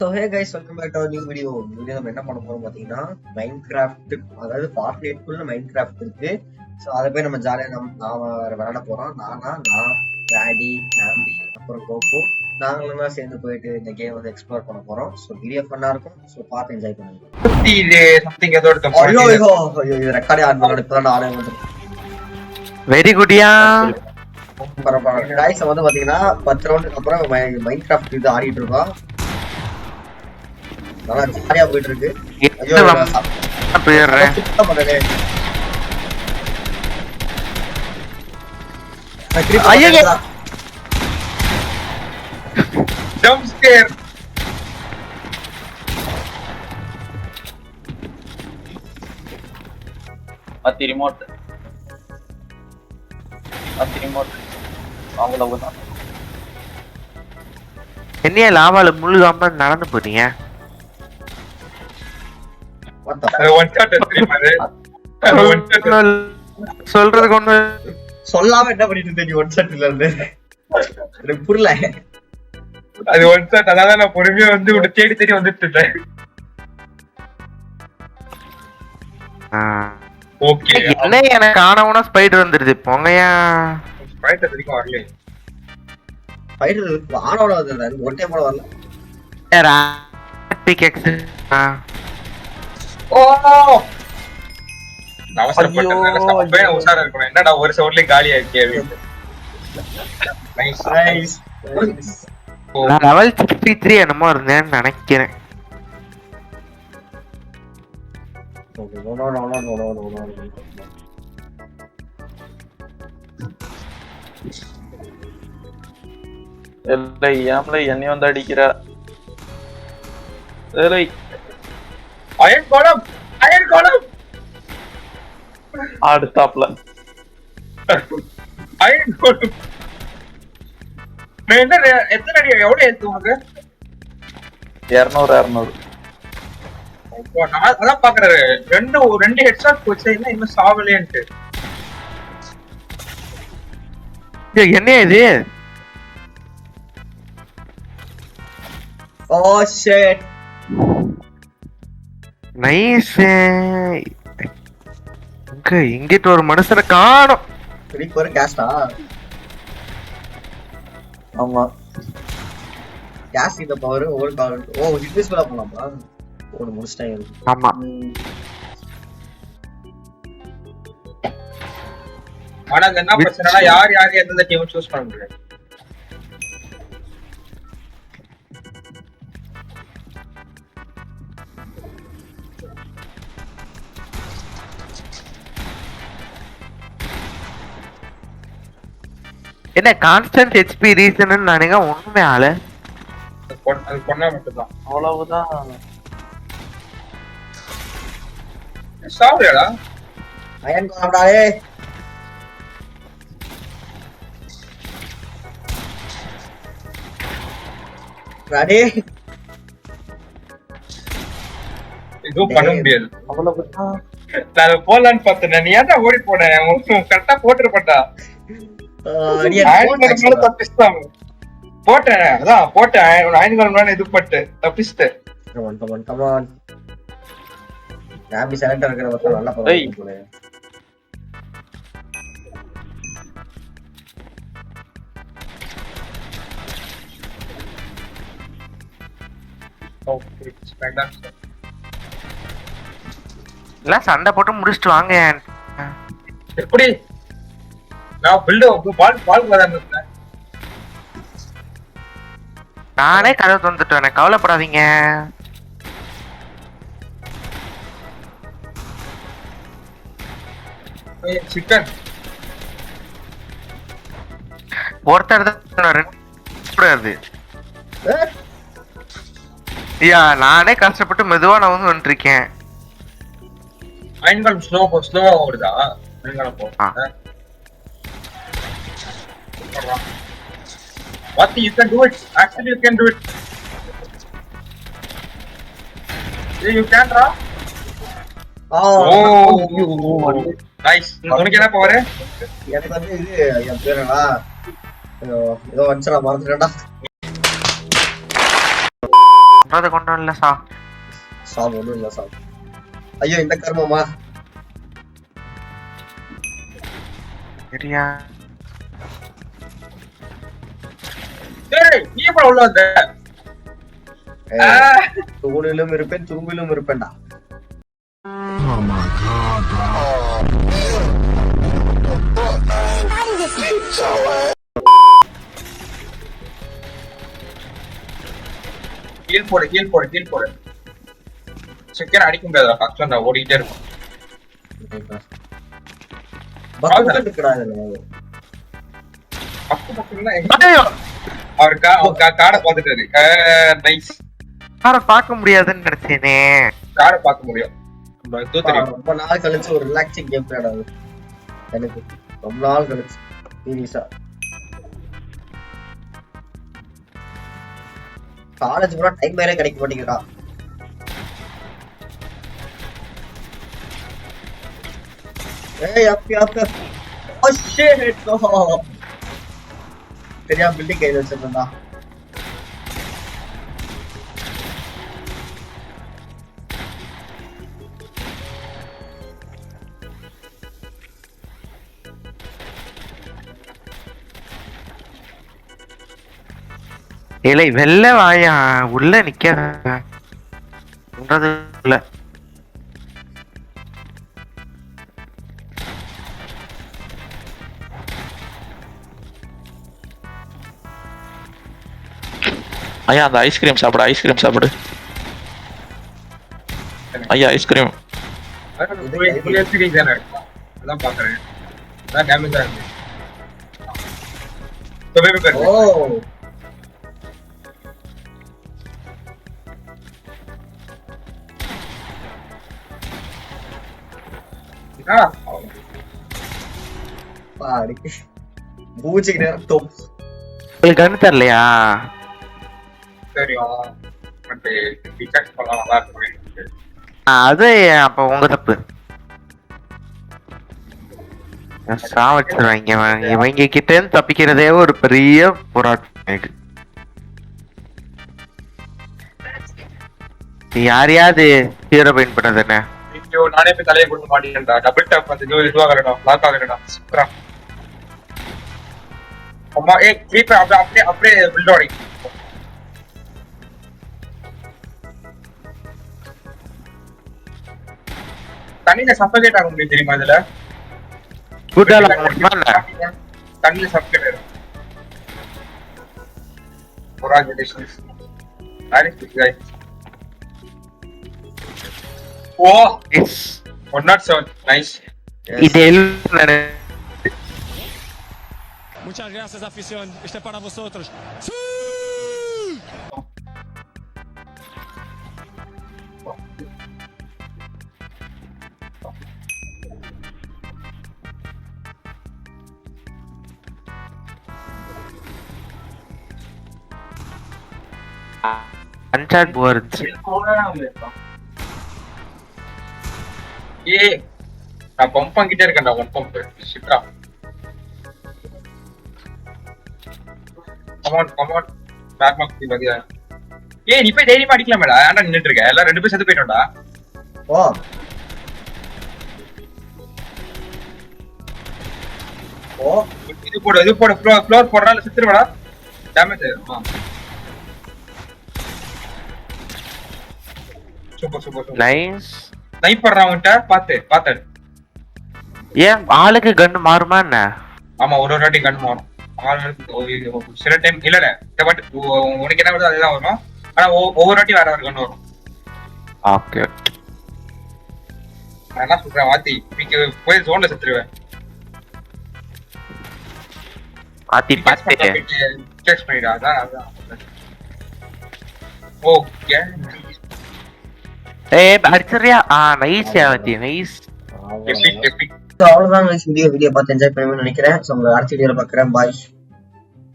So hey guys, welcome back to new video. நம்ம என்ன பண்ண போறோம் பார்த்தீங்கன்னா, மைண்ட் கிராஃப்ட், அதாவது ஃபார்ட்நைட்குள்ள மைண்ட் கிராஃப்ட் இருக்கு. ஸோ அதை போய் நம்ம ஜாலியாக நான் விளையாட போறோம். நான் ராடி, நாம்பி, அப்புறம் கோகோ, நாங்களும் சேர்ந்து போயிட்டு இந்த கேம் வந்து எக்ஸ்ப்ளோர் பண்ண போறோம். ஸோ வீடியோ ஃபன்னா இருக்கும். ஸோ பார்த்து என்ஜாய் பண்ணுங்க. ஐயோ ஐயோ ஐயோ, இது ரெக்கார்டே ஆன் பண்ணணும். இப்பதான் ஆனே வந்து வெரி குட்யா. பரவாயில்ல கைஸ். வந்து பாத்தீங்கன்னா 10 ரவுண்டுக்கு அப்புறம் மைண்ட் கிராஃப்ட் இது ஆடிட்டு இருக்கோம். நல்லா ஜாலியா போயிட்டு இருக்கு. போயிடுறேன். ரிமோட் அவ்வளவுதான். என்னைய லாவால முழுகாம நடந்து போறீங்க? சொல்றதுக்கு ஒண்ணு சொல்லாம என்ன பண்ணிட்டு இருந்த நீ? ஒன் ஷாட்ல இருந்து எனக்கு புரியல. அது ஒன் ஷாட். அதான் நான் பொறுமையா வந்து உன்னை தேடி தேடி வந்துட்டு இருந்தேன். ஓகே, என்ன எனக்கு ஆனவனா ஸ்பைடர் வந்துருது. போங்கயா. ஸ்பைடர் வரைக்கும் வரல. ஸ்பைடர் ஆனோட வந்தது ஒரு டைம் கூட வரல. பிகெக்ஸ். ஓ அவசரப்பட்டேன். உஷாரா இருக்கணும். என்னடா ஒரு சவுண்ட்லயே காலி ஆயிடுச்சு அப்படின்னு. Nice nice. நான் லெவல் 63 என்னமோ இருந்தேன்னு நினைக்கிறேன். என்னையும் வந்து அடிக்கிற. அயன் கோலம், அயன் கோலம் அடுத்தாப்ல அயன் கோலம். நான் என்ன எத்தனை அடி எவ்வளவு ஏத்து உனக்கு? 200. நான் அதான் பாக்குறாரு. ரெண்டு ஹெட்ஷாட் போச்சு. இன்னும் சாவலேன்ட்டு. என்ன இது? Oh shit. நைஸ். இங்கிட்ட ஒரு மனுஷனை காணோம். கிரீப்பர் கேஸ்டா? ஆமா, கேஸ் இந்த பவர் ஒரு கால். ஓ இன்விசிபிளா போலாமா? ஓடு முடிச்சிட்டேன். ஆமா. ஆனா என்ன பிரச்சனைனா யார் எந்த டீம் சூஸ் பண்ண முடியாது. என்ன கான்ஸ்டன்ட் ஹெச்பி ரீசன் நானுங்க ஒண்ணுமே ஆள. அது பொண்ணா மட்டும்தான். அவ்வளவுதான். சாவுடா அயன் கோலம்டாயே. ரெடி. இதுவும் பண்ண முடியாது. அவ்வளவுதான். நான் போலான்னு பார்த்தேன். நீ ஏன்டா ஓடி போன? கரெக்டா போட்டுருப்பட்டா. போட்டேன். அதான் போட்டேன். அயன்காலம் இது பட்டு தப்பிச்சிட்டேன். நாம்பி சைலண்டா இருக்கிற பத்தி நல்லா போல. எல்லாம் சண்டை போட்டு முடிச்சிட்டு வாங்க. எப்படி நான் பில்டு பால் இருந்தேன். நானே கதவை தந்துட்டேன், கவலைப்படாதீங்க. சிக்கன் ஒருத்தர் தான் கூடாது. ஐயா நானே கஷ்டப்பட்டு மெதுவா நான் வந்து வந்துட்டு இருக்கேன். அயன்காலம் ஸ்லோவா ஓடுதா? அயன்காலம் போ. What you can do it. Actually you can do it. You can draw. Oh nice. உனக்கு என்ன பவர்? எனக்கு வந்து இது என் பேர் என்ன? ஏதோ வச்சற மறந்துட்டேன்டா. சொல்றது கொண்டும் இல்ல சா. சாவு ஒண்ணும் இல்ல சாவு. ஐயோ இந்த கர்மமா. சரியா டேய் நீ எப்ப உள்ள வந்த? தூணிலும் இருப்பேன் துரும்பிலும் இருப்பேன்டா. ஹீல் போடு. செகண்ட் அடிக்க முடியாதுடா. ஃபர்ஸ்ட் நான் ஓடிட்டே இருக்கும். பக்கத்துல இருக்கடா இதுல. பக்கத்துல அவர் காரை பாத்துட்டாரு. நைஸ். காரை பார்க்க முடியாதுன்னு நினைச்சேனே. காரை பார்க்க முடியும். தெரியும். ரொம்ப நாள் கழிச்சு ஒரு ரிலாக்ஸிங் கேம் பிளே ஆகுது எனக்கு. ரொம்ப நாள் கழிச்சு சீரியஸா. காலேஜ் கூட டைம் வேற கிடைக்க மாட்டேங்குதா. ஏய் அப்ப ஓ ஷிட். தெரியாம பில்டிங் கையில வச்சிருந்தா. இல்லை வெள்ள வாயா உள்ள நிக்க இல்ல. ஐயா அந்த ஐஸ்கிரீம் சாப்பிடு. ஐயா ஐஸ்கிரீம். அதான் பாக்குறேன். டேமேஜ் ஆகுது. ஓ பாடி பூஜைக்கு நேரம் தோப். உங்களுக்கு கண்ணு தரலையா? தெரியும். பட் டிசெக்ட் பண்ணா நல்லா இருக்கும். அது அப்ப உங்க தப்பு. சாவச்சிருவாங்க. இவங்க கிட்ட இருந்து தப்பிக்கிறதே ஒரு பெரிய போராட்டம். யாரையாவது ஹீரோ பெயின் பண்ணது என்ன? நானே போய் தலையை கொடுக்க மாட்டேன்டா. டபுள் டாப் வந்து இதுவாகடா, லாக் ஆகடா. சூப்பரா. அம்மா கிரீப் அப்படியே பில்ட் ஆடி. தண்ணியில சஃபகேட் ஆக முடியும் தெரியுமா? இதுல தண்ணியில சஃபகேட் ஆகும். Congratulations. Very good guy. ஓ 107. Nice. இது Muchas gracias, afición. Este es para vosotros. அன்சாட் போர்ட்ஸ். ஏய் நான் பம்ப் பண்ணிட்டே இருக்கேன்டா. ஒன் பம்ப் ஷிட்ரா. கமான் பேக் மார்க் வந்தியா? ஏய் நீ போய் தைரியமா அடிக்கலாமேடா. ஏன்டா நின்னுட்டு இருக்க? எல்லாம் ரெண்டு பேர் செத்து போயிட்டோம்டா. ஓ ஓ இது போடு ஃப்ளோர் போடுறால செத்துருவாடா. டேமேஜ் ஆயிடும். Super nice. ஸ்னைப்பர் அவன்கிட்ட பாத்து. ஏன் ஆளுக்கு கன்னு மாறுமா என்ன? ஆமா ஒரு வாட்டி கன் மாறும். சில டைம் இல்ல பட் உனக்கு என்ன வருது அதுதான் வரும். ஆனா ஒவ்வொரு வாட்டி வேற கன் வரும். ஓகே நான் என்ன சொல்றேன் வாத்தி போய் ஜோன்ல செத்துருவேன். பாத்தி செக் பண்ணிடா. அதான் ஓகே. ஏய் அடிச்சறியா? நைஸ் யாவதி நைஸ். எபிக். அவ்வளவுதான் வீடியோ பார்த்து என்ஜாய் பண்ணுவேன்னு நினைக்கிறேன். ஸோ உங்களை அடுத்த வீடியோல பார்க்குறேன். பாய்.